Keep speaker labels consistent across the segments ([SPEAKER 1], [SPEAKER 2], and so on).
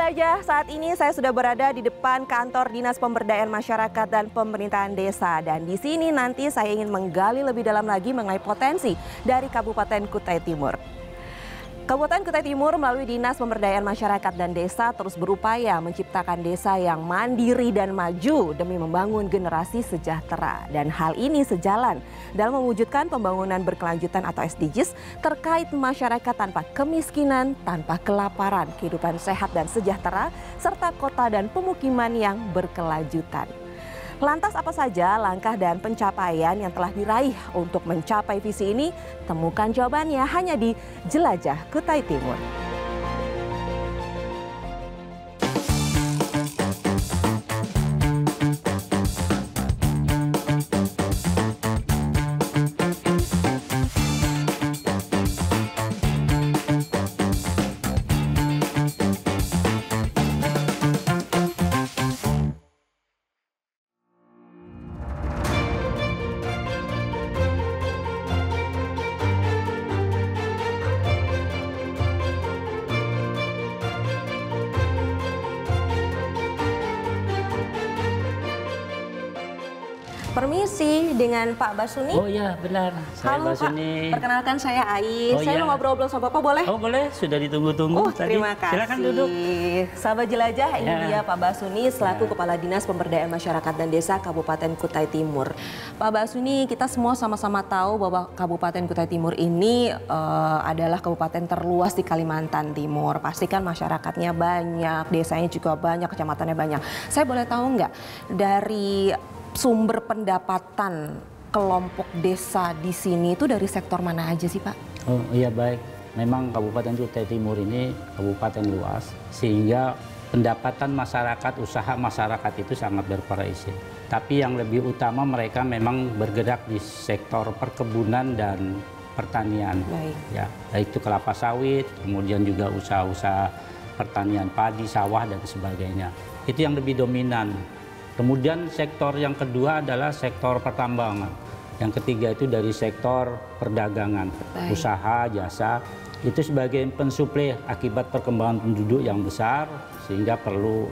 [SPEAKER 1] Jelajah, saat ini saya sudah berada di depan kantor Dinas Pemberdayaan Masyarakat dan Pemerintahan Desa. Dan di sini nanti saya ingin menggali lebih dalam lagi mengenai potensi dari Kabupaten Kutai Timur. Kabupaten Kutai Timur melalui Dinas Pemberdayaan Masyarakat dan Desa terus berupaya menciptakan desa yang mandiri dan maju demi membangun generasi sejahtera. Dan hal ini sejalan dalam mewujudkan pembangunan berkelanjutan atau SDGs terkait masyarakat tanpa kemiskinan, tanpa kelaparan, kehidupan sehat dan sejahtera, serta kota dan pemukiman yang berkelanjutan. Lantas apa saja langkah dan pencapaian yang telah diraih untuk mencapai visi ini? Temukan jawabannya hanya di Jelajah Kutai Timur. Permisi dengan Pak Basuni.
[SPEAKER 2] Oh iya benar, saya
[SPEAKER 1] Halo
[SPEAKER 2] Basuni.
[SPEAKER 1] Pak, perkenalkan saya Ais.
[SPEAKER 2] Oh,
[SPEAKER 1] saya
[SPEAKER 2] iya.
[SPEAKER 1] mau ngobrol sama Bapak boleh?
[SPEAKER 2] Oh boleh, sudah ditunggu-tunggu tadi.
[SPEAKER 1] Terima kasih.
[SPEAKER 2] Silakan duduk.
[SPEAKER 1] Sahabat Jelajah, ini
[SPEAKER 2] Ya.
[SPEAKER 1] dia Pak Basuni selaku
[SPEAKER 2] Ya.
[SPEAKER 1] Kepala Dinas Pemberdayaan Masyarakat dan Desa Kabupaten Kutai Timur. Pak Basuni, kita semua sama-sama tahu bahwa Kabupaten Kutai Timur ini adalah kabupaten terluas di Kalimantan Timur. Pastikan masyarakatnya banyak, desanya juga banyak, kecamatannya banyak. Saya boleh tahu nggak dari sumber pendapatan kelompok desa di sini itu dari sektor mana aja sih Pak?
[SPEAKER 2] Oh iya baik, memang Kabupaten Kutai Timur ini kabupaten luas sehingga pendapatan masyarakat, usaha masyarakat itu sangat bervariasi. Tapi yang lebih utama mereka memang bergerak di sektor perkebunan dan pertanian.
[SPEAKER 1] Baik.
[SPEAKER 2] Ya, baik itu kelapa sawit, kemudian juga usaha-usaha pertanian padi, sawah dan sebagainya. Itu yang lebih dominan. Kemudian sektor yang kedua adalah sektor pertambangan. Yang ketiga itu dari sektor perdagangan,
[SPEAKER 1] Baik.
[SPEAKER 2] usaha, jasa. Itu sebagai pensuplai akibat perkembangan penduduk yang besar sehingga perlu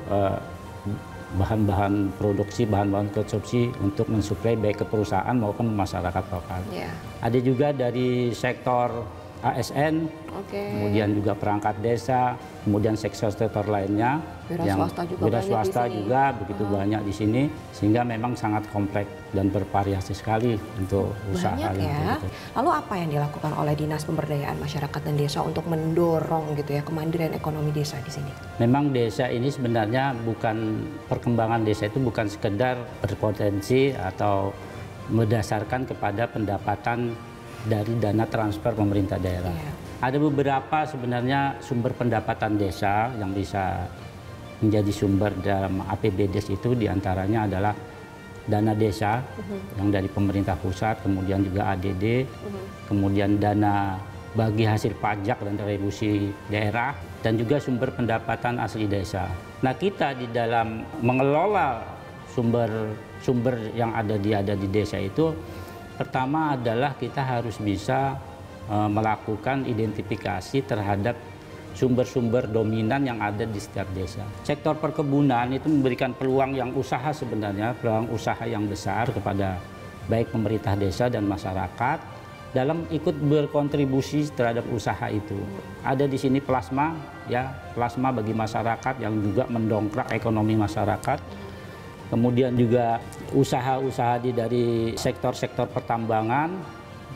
[SPEAKER 2] bahan-bahan produksi, bahan-bahan konsumsi untuk mensuplai baik ke perusahaan maupun masyarakat lokal.
[SPEAKER 1] Ya.
[SPEAKER 2] Ada juga dari sektor ASN, kemudian juga perangkat desa, kemudian sektor-sektor lainnya,
[SPEAKER 1] Wira swasta juga
[SPEAKER 2] wira
[SPEAKER 1] banyak
[SPEAKER 2] swasta
[SPEAKER 1] di sini.
[SPEAKER 2] juga begitu banyak di sini, sehingga memang sangat kompleks dan bervariasi sekali untuk usaha
[SPEAKER 1] Banyak
[SPEAKER 2] yang
[SPEAKER 1] ya.
[SPEAKER 2] begitu.
[SPEAKER 1] Lalu apa yang dilakukan oleh Dinas Pemberdayaan Masyarakat dan Desa untuk mendorong gitu ya kemandirian ekonomi desa di sini?
[SPEAKER 2] Memang desa ini sebenarnya bukan, perkembangan desa itu bukan sekedar berpotensi atau berdasarkan kepada pendapatan dari dana transfer pemerintah daerah.
[SPEAKER 1] Iya.
[SPEAKER 2] Ada beberapa sebenarnya sumber pendapatan desa yang bisa menjadi sumber dalam APBDes itu, diantaranya adalah dana desa yang dari pemerintah pusat, kemudian juga ADD, kemudian dana bagi hasil pajak dan retribusi daerah, dan juga sumber pendapatan asli desa. Nah, kita di dalam mengelola sumber yang ada di desa itu, pertama adalah kita harus bisa melakukan identifikasi terhadap sumber-sumber dominan yang ada di setiap desa. Sektor perkebunan itu memberikan peluang yang usaha sebenarnya, peluang usaha yang besar kepada baik pemerintah desa dan masyarakat dalam ikut berkontribusi terhadap usaha itu. Ada di sini plasma, ya, plasma bagi masyarakat yang juga mendongkrak ekonomi masyarakat. Kemudian juga usaha-usaha dari sektor-sektor pertambangan,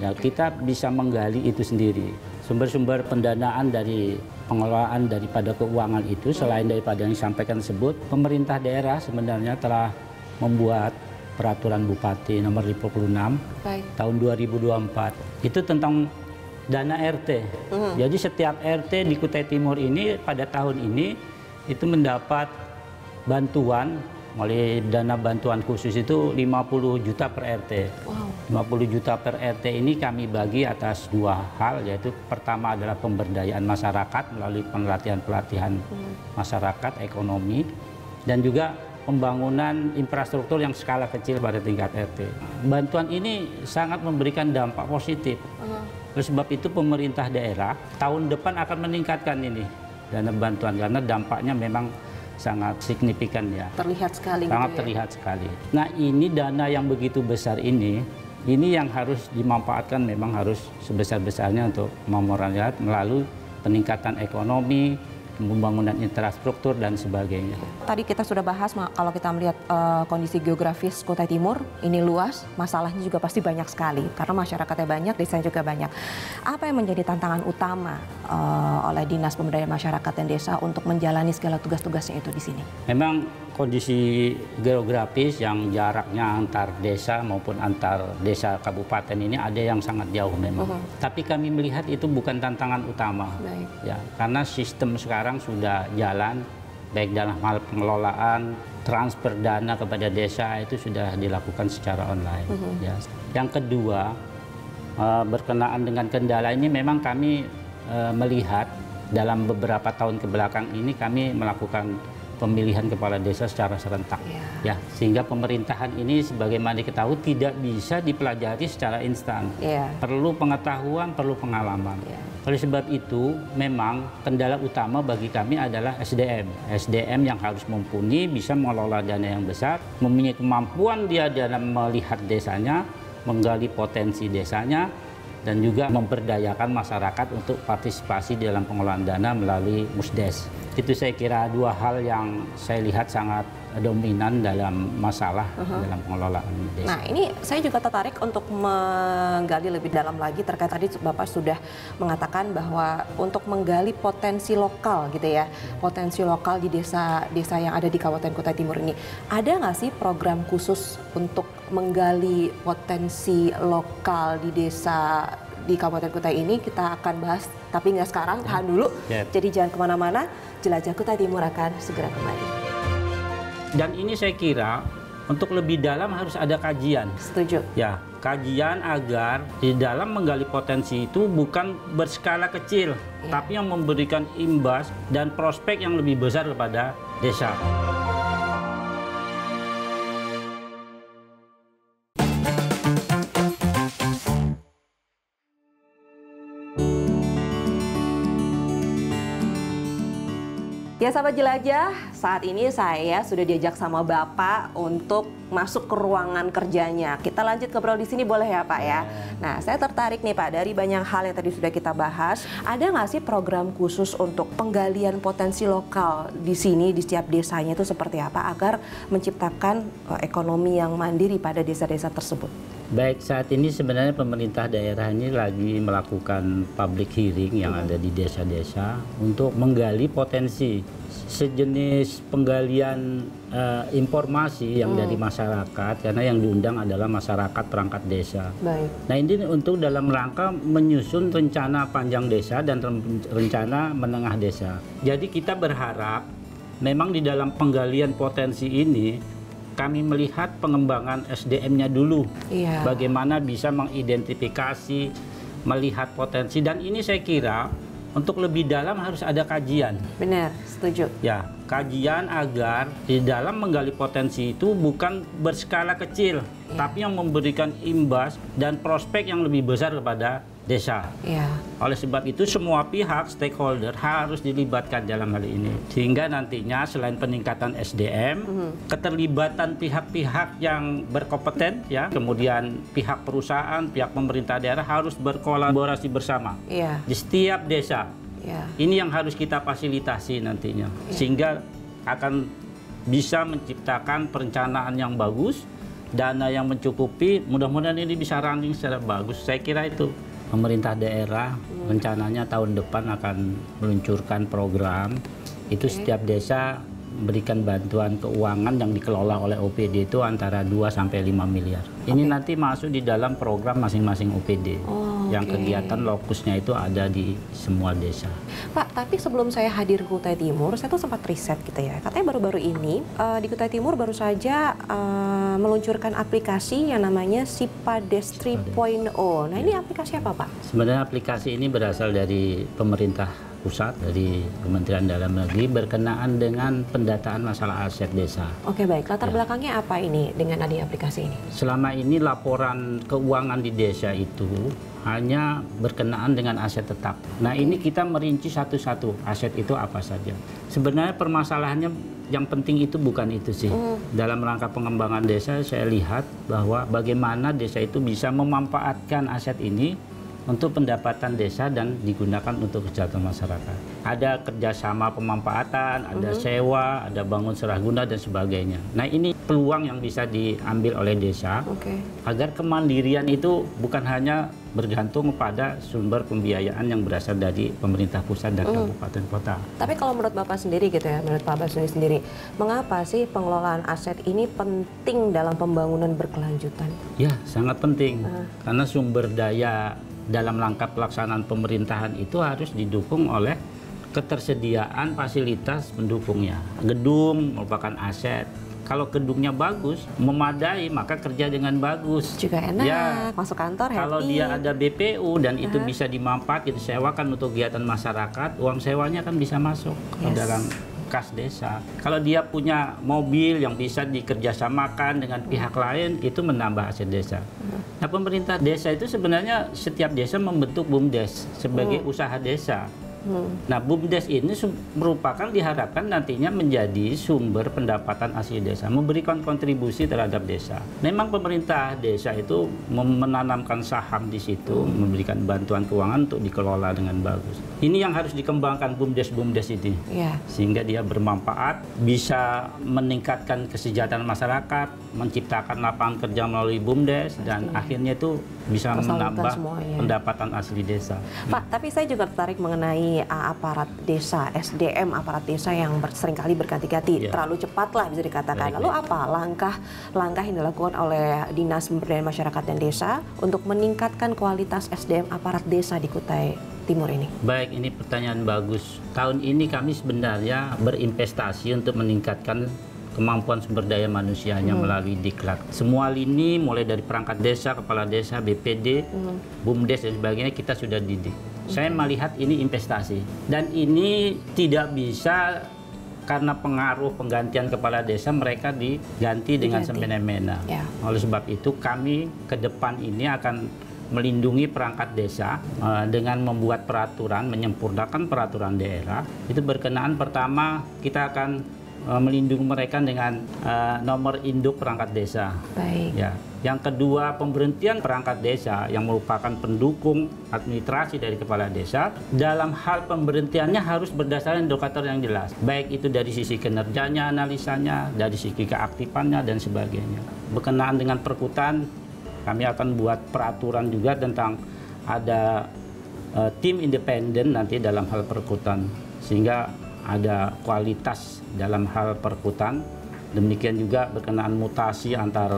[SPEAKER 2] ya kita bisa menggali itu sendiri. Sumber-sumber pendanaan dari pengelolaan daripada keuangan itu, selain daripada yang disampaikan tersebut, pemerintah daerah sebenarnya telah membuat peraturan Bupati nomor 56 tahun 2024. Itu tentang dana RT. Jadi setiap RT di Kutai Timur ini pada tahun ini itu mendapat bantuan oleh dana bantuan khusus itu 50 juta per RT.
[SPEAKER 1] Wow.
[SPEAKER 2] 50 juta per RT ini kami bagi atas dua hal, yaitu pertama adalah pemberdayaan masyarakat melalui pelatihan masyarakat ekonomi, dan juga pembangunan infrastruktur yang skala kecil pada tingkat RT. Bantuan ini sangat memberikan dampak positif. Oleh sebab itu pemerintah daerah tahun depan akan meningkatkan ini dana bantuan karena dampaknya memang sangat signifikan ya.
[SPEAKER 1] Terlihat sekali.
[SPEAKER 2] Sangat
[SPEAKER 1] gitu ya?
[SPEAKER 2] terlihat sekali. Nah ini dana yang begitu besar ini yang harus dimanfaatkan memang harus sebesar-besarnya untuk memperoleh melalui peningkatan ekonomi, pembangunan infrastruktur dan sebagainya.
[SPEAKER 1] Tadi kita sudah bahas kalau kita melihat kondisi geografis Kutai Timur ini luas, masalahnya juga pasti banyak sekali karena masyarakatnya banyak, desanya juga banyak. Apa yang menjadi tantangan utama oleh Dinas Pemberdayaan Masyarakat dan Desa untuk menjalani segala tugas-tugasnya itu di sini?
[SPEAKER 2] Memang kondisi geografis yang jaraknya antar desa maupun antar desa kabupaten ini ada yang sangat jauh memang. Tapi kami melihat itu bukan tantangan utama.
[SPEAKER 1] Baik.
[SPEAKER 2] Ya, karena sistem sekarang sudah jalan baik dalam hal pengelolaan, transfer dana kepada desa itu sudah dilakukan secara online. Ya. Yang kedua, berkenaan dengan kendala ini memang kami melihat dalam beberapa tahun kebelakang ini kami melakukan pemilihan kepala desa secara serentak, ya, sehingga pemerintahan ini sebagaimana diketahui tidak bisa dipelajari secara instan, perlu pengetahuan, perlu pengalaman. Oleh sebab itu, memang kendala utama bagi kami adalah SDM yang harus mumpuni, bisa mengelola dana yang besar, mempunyai kemampuan dia dalam melihat desanya, menggali potensi desanya, dan juga memberdayakan masyarakat untuk partisipasi dalam pengelolaan dana melalui Musdes. Itu saya kira dua hal yang saya lihat sangat dominan dalam masalah dalam pengelolaan desa.
[SPEAKER 1] Nah, ini saya juga tertarik untuk menggali lebih dalam lagi terkait tadi Bapak sudah mengatakan bahwa untuk menggali potensi lokal gitu ya, potensi lokal di desa-desa yang ada di Kabupaten Kutai Timur ini. Ada nggak sih program khusus untuk menggali potensi lokal di desa di Kabupaten Kutai ini? Kita akan bahas, tapi nggak sekarang, tahan dulu. Jadi jangan kemana-mana, Jelajah Kutai Timur akan segera kembali.
[SPEAKER 2] Dan ini saya kira untuk lebih dalam harus ada kajian.
[SPEAKER 1] Setuju.
[SPEAKER 2] Ya, kajian agar di dalam menggali potensi itu bukan berskala kecil, tapi yang memberikan imbas dan prospek yang lebih besar kepada desa.
[SPEAKER 1] Ya sahabat jelajah, saat ini saya sudah diajak sama Bapak untuk masuk ke ruangan kerjanya. Kita lanjut ngobrol di sini boleh ya Pak ya? Nah, saya tertarik nih Pak, dari banyak hal yang tadi sudah kita bahas, ada nggak sih program khusus untuk penggalian potensi lokal di sini, di setiap desanya itu seperti apa agar menciptakan ekonomi yang mandiri pada desa-desa tersebut?
[SPEAKER 2] Baik, saat ini sebenarnya pemerintah daerah ini lagi melakukan public hearing yang ada di desa-desa untuk menggali potensi sejenis penggalian informasi yang dari masyarakat, karena yang diundang adalah masyarakat perangkat desa.
[SPEAKER 1] Baik.
[SPEAKER 2] Nah ini untuk dalam rangka menyusun rencana panjang desa dan rencana menengah desa. Jadi kita berharap memang di dalam penggalian potensi ini kami melihat pengembangan SDM-nya dulu, bagaimana bisa mengidentifikasi, melihat potensi, dan ini saya kira untuk lebih dalam harus ada kajian.
[SPEAKER 1] Benar, setuju.
[SPEAKER 2] Ya, kajian agar di dalam menggali potensi itu bukan berskala kecil, tapi yang memberikan imbas dan prospek yang lebih besar kepada desa. Oleh sebab itu semua pihak stakeholder harus dilibatkan dalam hal ini, sehingga nantinya selain peningkatan SDM, keterlibatan pihak-pihak yang berkompeten, ya, kemudian pihak perusahaan, pihak pemerintah daerah harus berkolaborasi bersama di setiap desa. Ini yang harus kita fasilitasi nantinya, sehingga akan bisa menciptakan perencanaan yang bagus, dana yang mencukupi. Mudah-mudahan ini bisa running secara bagus. Saya kira itu. Pemerintah daerah rencananya tahun depan akan meluncurkan program itu setiap desa memberikan bantuan keuangan yang dikelola oleh OPD itu antara 2 sampai 5 miliar. Ini nanti masuk di dalam program masing-masing OPD. Yang kegiatan lokusnya itu ada di semua desa.
[SPEAKER 1] Pak, tapi sebelum saya hadir ke Kutai Timur, saya tuh sempat riset gitu ya. Katanya baru-baru ini di Kutai Timur baru saja meluncurkan aplikasi yang namanya Sipades 3.0. Nah, ini aplikasi apa, Pak?
[SPEAKER 2] Sebenarnya aplikasi ini berasal dari pemerintah pusat dari Kementerian Dalam Negeri berkenaan dengan pendataan masalah aset desa.
[SPEAKER 1] Oke, baik. Latar belakangnya apa ini dengan adanya aplikasi ini?
[SPEAKER 2] Selama ini laporan keuangan di desa itu hanya berkenaan dengan aset tetap. Nah, ini kita merinci satu-satu aset itu apa saja. Sebenarnya permasalahannya yang penting itu bukan itu sih. Dalam rangka pengembangan desa saya lihat bahwa bagaimana desa itu bisa memanfaatkan aset ini untuk pendapatan desa dan digunakan untuk kesejahteraan masyarakat. Ada kerjasama pemanfaatan, ada sewa, ada bangun seraguna dan sebagainya. Nah, ini peluang yang bisa diambil oleh desa agar kemandirian itu bukan hanya bergantung pada sumber pembiayaan yang berasal dari pemerintah pusat dan kabupaten kota.
[SPEAKER 1] Tapi kalau menurut Bapak sendiri gitu ya, menurut Pak Basuni sendiri, mengapa sih pengelolaan aset ini penting dalam pembangunan berkelanjutan?
[SPEAKER 2] Ya, sangat penting. Karena sumber daya dalam rangka pelaksanaan pemerintahan itu harus didukung oleh ketersediaan fasilitas pendukungnya. Gedung merupakan aset. Kalau gedungnya bagus, memadai, maka kerja dengan bagus.
[SPEAKER 1] Juga enak,
[SPEAKER 2] ya,
[SPEAKER 1] masuk kantor happy.
[SPEAKER 2] Kalau dia ada BPU dan itu bisa dimanfaatkan, disewakan untuk kegiatan masyarakat, uang sewanya kan bisa masuk ke dalam kas desa. Kalau dia punya mobil yang bisa dikerjasamakan dengan pihak lain, itu menambah aset desa. Nah, pemerintah desa itu sebenarnya setiap desa membentuk BUMDes sebagai usaha desa. Nah, BUMDes ini merupakan diharapkan nantinya menjadi sumber pendapatan asli desa, memberikan kontribusi terhadap desa. Memang pemerintah desa itu menanamkan saham di situ, memberikan bantuan keuangan untuk dikelola dengan bagus. Ini yang harus dikembangkan BUMDes ini, sehingga dia bermanfaat, bisa meningkatkan kesejahteraan masyarakat, menciptakan lapangan kerja melalui BUMDes, dan akhirnya itu bisa menambah pendapatan asli desa.
[SPEAKER 1] Pak, tapi saya juga tertarik mengenai aparat desa, SDM aparat desa yang seringkali berganti-ganti, terlalu cepat lah bisa dikatakan. Lalu apa langkah yang dilakukan oleh Dinas Pemberdayaan Masyarakat dan Desa untuk meningkatkan kualitas SDM aparat desa di Kutai Timur ini?
[SPEAKER 2] Baik, ini pertanyaan bagus. Tahun ini kami sebenarnya berinvestasi untuk meningkatkan kemampuan sumber daya manusianya melalui diklat. Semua lini mulai dari perangkat desa, kepala desa, BPD, BUMDes dan sebagainya kita sudah didik. Saya melihat ini investasi dan ini tidak bisa karena pengaruh penggantian kepala desa mereka diganti dengan semena-mena. Oleh sebab itu kami ke depan ini akan melindungi perangkat desa dengan membuat peraturan, menyempurnakan peraturan daerah. Itu berkenaan pertama kita akan melindungi mereka dengan nomor induk perangkat desa.
[SPEAKER 1] Baik.
[SPEAKER 2] Ya. Yang kedua, pemberhentian perangkat desa yang merupakan pendukung administrasi dari kepala desa, dalam hal pemberhentiannya harus berdasarkan indikator yang jelas. Baik itu dari sisi kinerjanya, analisanya, dari sisi keaktifannya, dan sebagainya. Berkenaan dengan perkutan, kami akan buat peraturan juga tentang ada tim independen nanti dalam hal perkutan, sehingga ada kualitas dalam hal perkutan. Demikian juga berkenaan mutasi antar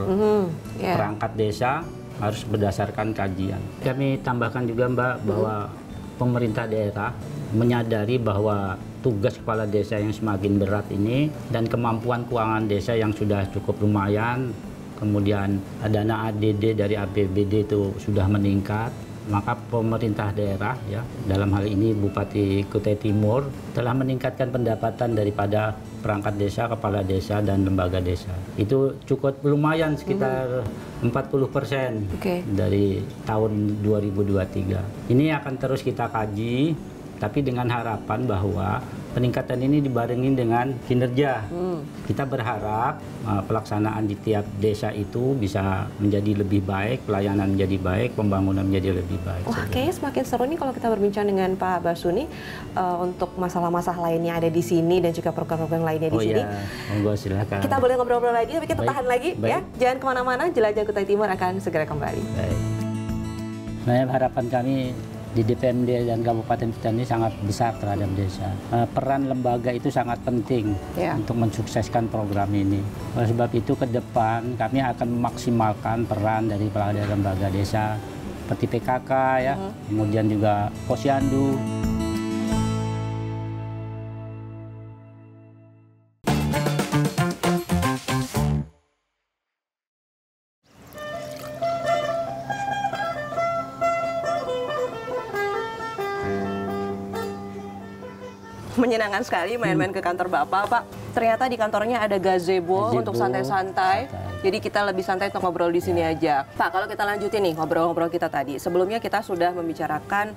[SPEAKER 2] perangkat desa harus berdasarkan kajian. Kami tambahkan juga Mbak bahwa pemerintah daerah menyadari bahwa tugas kepala desa yang semakin berat ini dan kemampuan keuangan desa yang sudah cukup lumayan, kemudian dana ADD dari APBD itu sudah meningkat, maka pemerintah daerah ya dalam hal ini Bupati Kutai Timur telah meningkatkan pendapatan daripada perangkat desa, kepala desa, dan lembaga desa. Itu cukup lumayan sekitar 40% dari tahun 2023. Ini akan terus kita kaji, tapi dengan harapan bahwa peningkatan ini dibarengi dengan kinerja. Kita berharap pelaksanaan di tiap desa itu bisa menjadi lebih baik, pelayanan menjadi baik, pembangunan menjadi lebih baik.
[SPEAKER 1] Wah, kayaknya semakin seru nih kalau kita berbincang dengan Pak Basuni untuk masalah-masalah lainnya ada di sini dan juga program-program lainnya di sini.
[SPEAKER 2] Monggo silakan.
[SPEAKER 1] Kita boleh ngobrol-ngobrol lagi, tapi kita tahan lagi ya. Jangan kemana-mana, Jelajah Kutai Timur akan segera kembali.
[SPEAKER 2] Baik. Nah, harapan kami di DPMD dan Kabupaten Kutai ini sangat besar terhadap desa. Peran lembaga itu sangat penting untuk mensukseskan program ini. Oleh sebab itu ke depan kami akan memaksimalkan peran dari lembaga desa seperti PKK ya, kemudian juga Posyandu.
[SPEAKER 1] menyenangkan sekali main-main ke kantor Bapak, Pak. Ternyata di kantornya ada gazebo untuk santai-santai. Jadi kita lebih santai untuk ngobrol di sini aja. Pak, kalau kita lanjutin nih ngobrol-ngobrol kita tadi. Sebelumnya kita sudah membicarakan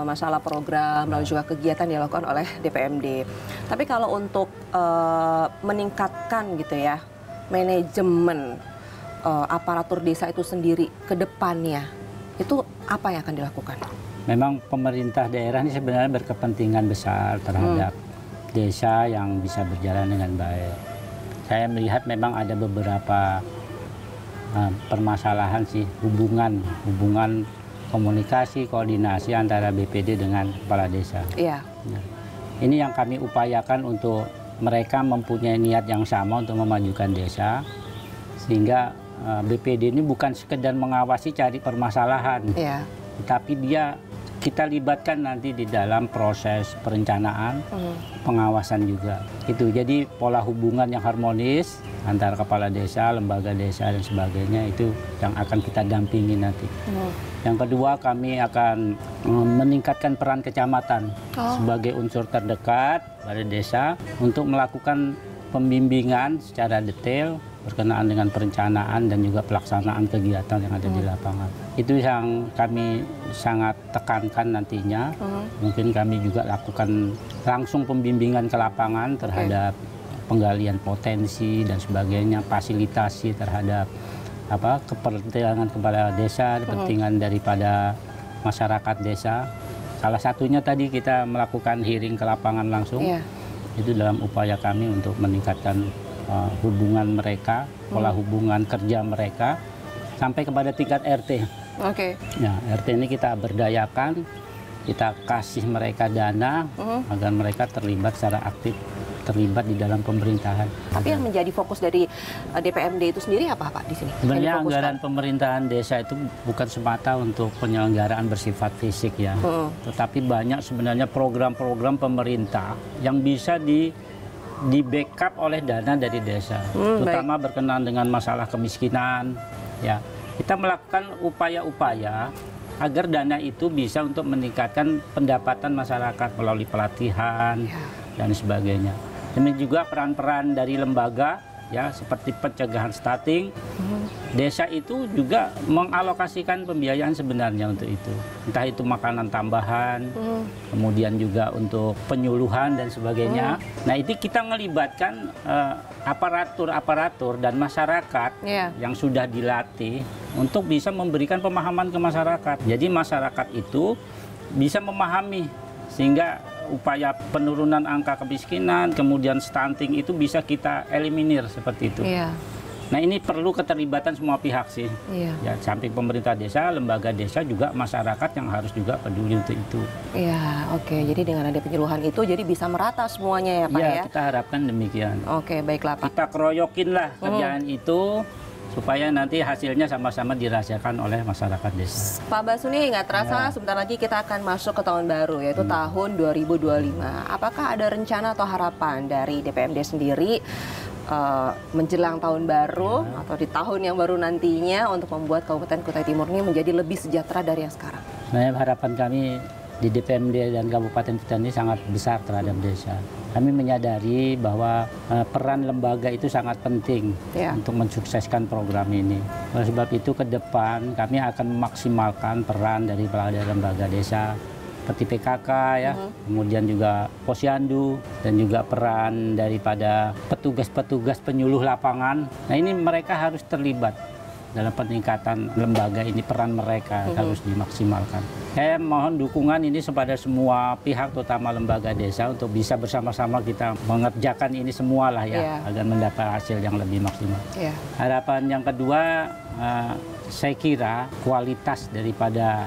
[SPEAKER 1] masalah program lalu juga kegiatan yang dilakukan oleh DPMD. Tapi kalau untuk meningkatkan gitu ya manajemen aparatur desa itu sendiri ke depannya, itu apa yang akan dilakukan?
[SPEAKER 2] Memang pemerintah daerah ini sebenarnya berkepentingan besar terhadap desa yang bisa berjalan dengan baik. Saya melihat memang ada beberapa permasalahan sih, hubungan komunikasi, koordinasi antara BPD dengan kepala desa.
[SPEAKER 1] Iya.
[SPEAKER 2] Nah, ini yang kami upayakan untuk mereka mempunyai niat yang sama untuk memajukan desa, sehingga BPD ini bukan sekedar mengawasi cari permasalahan, tapi kita libatkan nanti di dalam proses perencanaan, pengawasan juga. Itu jadi pola hubungan yang harmonis antara kepala desa, lembaga desa dan sebagainya itu yang akan kita dampingi nanti. Yang kedua, kami akan meningkatkan peran kecamatan sebagai unsur terdekat pada desa untuk melakukan pembimbingan secara detail berkenaan dengan perencanaan dan juga pelaksanaan kegiatan yang ada di lapangan. Itu yang kami sangat tekankan nantinya. Mungkin kami juga lakukan langsung pembimbingan ke lapangan terhadap penggalian potensi dan sebagainya, fasilitasi terhadap kepentingan kepala desa, kepentingan daripada masyarakat desa. Salah satunya tadi kita melakukan hearing ke lapangan langsung. Itu dalam upaya kami untuk meningkatkan hubungan mereka, pola hubungan kerja mereka sampai kepada tingkat RT. Ya, RT ini kita berdayakan, kita kasih mereka dana agar mereka terlibat secara aktif, terlibat di dalam pemerintahan.
[SPEAKER 1] Tapi yang menjadi fokus dari DPMD itu sendiri apa, Pak, di sini?
[SPEAKER 2] Sebenarnya anggaran pemerintahan desa itu bukan semata untuk penyelenggaraan bersifat fisik ya, tetapi banyak sebenarnya program-program pemerintah yang bisa di backup oleh dana dari desa, terutama berkenaan dengan masalah kemiskinan. Ya, kita melakukan upaya-upaya agar dana itu bisa untuk meningkatkan pendapatan masyarakat melalui pelatihan dan sebagainya. Demikian juga peran-peran dari lembaga ya seperti pencegahan stunting. Desa itu juga mengalokasikan pembiayaan sebenarnya untuk itu. Entah itu makanan tambahan, kemudian juga untuk penyuluhan dan sebagainya. Nah, itu kita melibatkan aparatur dan masyarakat yang sudah dilatih untuk bisa memberikan pemahaman ke masyarakat. Jadi masyarakat itu bisa memahami sehingga upaya penurunan angka kemiskinan, kemudian stunting itu bisa kita eliminir seperti itu. Nah, ini perlu keterlibatan semua pihak sih. Ya, samping pemerintah desa, lembaga desa juga masyarakat yang harus juga peduli untuk itu.
[SPEAKER 1] Jadi dengan ada penyuluhan itu jadi bisa merata semuanya ya, Pak ya?
[SPEAKER 2] Kita harapkan demikian.
[SPEAKER 1] Baiklah, Pak.
[SPEAKER 2] Kita keroyokin lah kerjaan itu supaya nanti hasilnya sama-sama dirasakan oleh masyarakat desa.
[SPEAKER 1] Pak Basuni, nggak terasa sebentar lagi kita akan masuk ke tahun baru, yaitu tahun 2025. Apakah ada rencana atau harapan dari DPMD sendiri menjelang tahun baru atau di tahun yang baru nantinya untuk membuat Kabupaten Kutai Timur ini menjadi lebih sejahtera dari yang sekarang?
[SPEAKER 2] Nah, harapan kami di DPMD dan Kabupaten Kutai ini sangat besar terhadap desa. Kami menyadari bahwa peran lembaga itu sangat penting untuk mensukseskan program ini. Oleh sebab itu ke depan kami akan memaksimalkan peran dari lembaga desa seperti PKK ya, kemudian juga Posyandu dan juga peran daripada petugas-petugas penyuluh lapangan. Nah, ini mereka harus terlibat dalam peningkatan lembaga ini, peran mereka harus dimaksimalkan. Saya mohon dukungan ini kepada semua pihak, terutama lembaga desa, untuk bisa bersama-sama kita mengerjakan ini semua lah ya, agar mendapat hasil yang lebih maksimal. Harapan yang kedua, saya kira kualitas daripada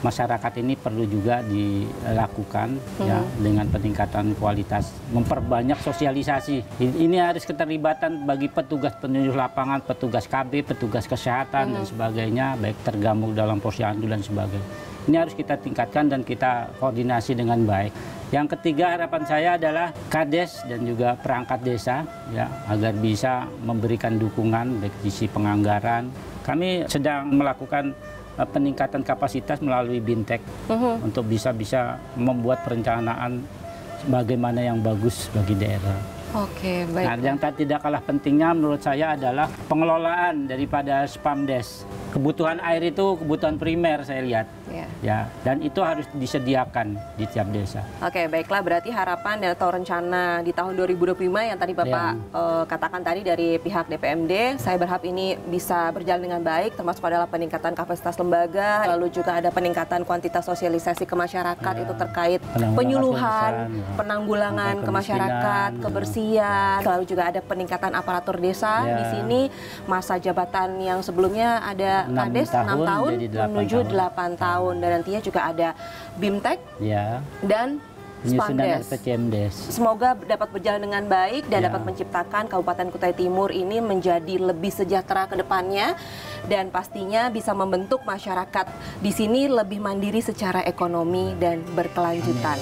[SPEAKER 2] masyarakat ini perlu juga dilakukan ya, dengan peningkatan kualitas, memperbanyak sosialisasi. Ini harus keterlibatan bagi petugas penyuluh lapangan, petugas KB, petugas kesehatan dan sebagainya, baik tergabung dalam Posyandu dan sebagainya. Ini harus kita tingkatkan dan kita koordinasi dengan baik. Yang ketiga, harapan saya adalah Kades dan juga perangkat desa ya, agar bisa memberikan dukungan baik sisi penganggaran. Kami sedang melakukan peningkatan kapasitas melalui BINTEK untuk bisa membuat perencanaan bagaimana yang bagus bagi daerah.
[SPEAKER 1] Oke, baik.
[SPEAKER 2] Nah, yang tidak kalah pentingnya menurut saya adalah pengelolaan daripada Spamdes. Kebutuhan air itu kebutuhan primer saya lihat. Ya, dan itu harus disediakan di tiap desa.
[SPEAKER 1] Oke, baiklah, berarti harapan atau rencana di tahun 2025 yang tadi Bapak katakan tadi dari pihak DPMD, saya berharap ini bisa berjalan dengan baik, termasuk adalah peningkatan kapasitas lembaga, lalu juga ada peningkatan kuantitas sosialisasi ke masyarakat itu terkait penyuluhan, penanggulangan ke masyarakat, kebersihan, lalu juga ada peningkatan aparatur desa. Di sini masa jabatan yang sebelumnya ada Kades 6 tahun menuju 8 tahun. Dan nantinya juga ada BIMTEK dan Spamdes. Semoga dapat berjalan dengan baik dan dapat menciptakan Kabupaten Kutai Timur ini menjadi lebih sejahtera ke depannya dan pastinya bisa membentuk masyarakat di sini lebih mandiri secara ekonomi dan berkelanjutan.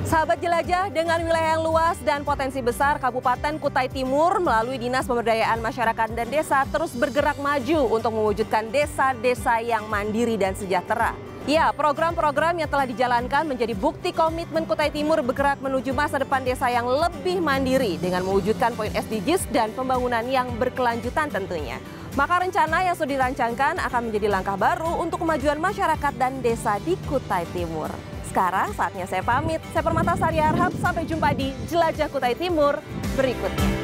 [SPEAKER 1] Sahabat jelajah, dengan wilayah yang luas dan potensi besar, Kabupaten Kutai Timur melalui Dinas Pemberdayaan Masyarakat dan Desa terus bergerak maju untuk mewujudkan desa-desa yang mandiri dan sejahtera. Ya, program-program yang telah dijalankan menjadi bukti komitmen Kutai Timur bergerak menuju masa depan desa yang lebih mandiri dengan mewujudkan poin SDGs dan pembangunan yang berkelanjutan tentunya. Maka rencana yang sudah dirancangkan akan menjadi langkah baru untuk kemajuan masyarakat dan desa di Kutai Timur. Sekarang saatnya saya pamit. Saya Permatasari Arhab, sampai jumpa di Jelajah Kutai Timur berikutnya.